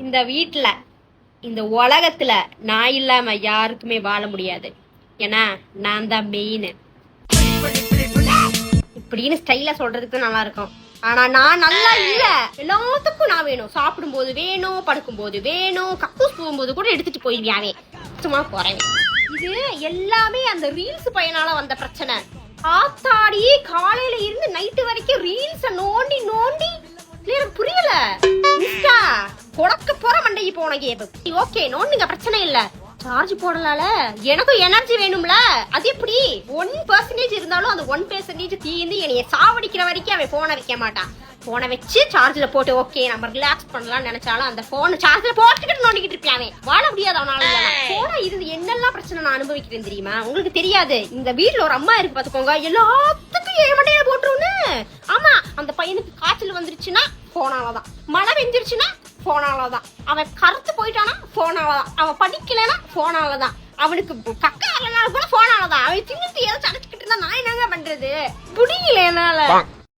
இந்த வீட்டுல இந்த உலகத்துல நான் இல்லாம யாருக்குமே வாழ முடியாது. ஏன்னா நான் தான் மெயின். இப்படின்னு ஸ்டைலா சொல்றதுக்கு நல்லா இருக்கும். ஆனா நான் நல்லா இல்ல. எல்லாத்துக்கும் நான் வேணும். சாப்பிடும் போது வேணும், படுக்கும் போது வேணும், கக்கூஸ் போகும்போது கூட எடுத்துட்டு போயிருவியாவே. சும்மா போறேன். இது எல்லாமே அந்த ரீல்ஸ் பையனால வந்த பிரச்சனை. ஆத்தாடி காலையில இருந்து நைட்டு வரைக்கும் ரீல்ஸ நோண்டி நோண்டி எனக்கு புரியல. மிஸ்டா கொடக்க போற மண்டைக்கு போன கேப். ஓகே நோண்டுங்க, பிரச்சனை இல்ல. சார்ஜ் போடலால, எனக்கும் எனர்ஜி வேணும்ல. அது எப்படி 1% இருந்தாலும் அந்த 1% தீந்து என்னைய சாவடிக்கிற வரைக்கும் அவன் போனை வைக்க மாட்டான். போனை வச்சு சார்ஜ்ல போட்டு ஓகே நம்ம ரிலாக்ஸ் பண்ணலாம்னு நினைச்சாலும் அந்த போன் சார்ஜ்ல போட்டுக்கிட்டு நோண்டிக்கிட்டு இருப்பான். வாழ முடியாது அவனால. போன இருந்து என்னெல்லாம் பிரச்சனை நான் அனுபவிக்கிறேன் தெரியுமா உங்களுக்கு? தெரியாது. இந்த வீட்டுல ஒரு அம்மா இருக்கு பாத்துக்கோங்க, எல்லாத்துக்கும் ஏமட்டையா போட்டுருன்னு. ஆமா, அந்த பையனுக்கு காய்ச்சல் வந்துருச்சுன்னா போனாலதான், மழை பெஞ்சிருச்சுன்னா போனாலதான், அவன் கருத்து போயிட்டானா போனாலதான், அவன் படிக்கலன்னா போனாலதான், அவனுக்கு கக்கா இல்லைனாலும் கூட போனாலதான், அவன் தின்னு ஏதாச்சும் அடைச்சுக்கிட்டு இருந்தா நான் என்னங்க பண்றது? புரியல என்னால.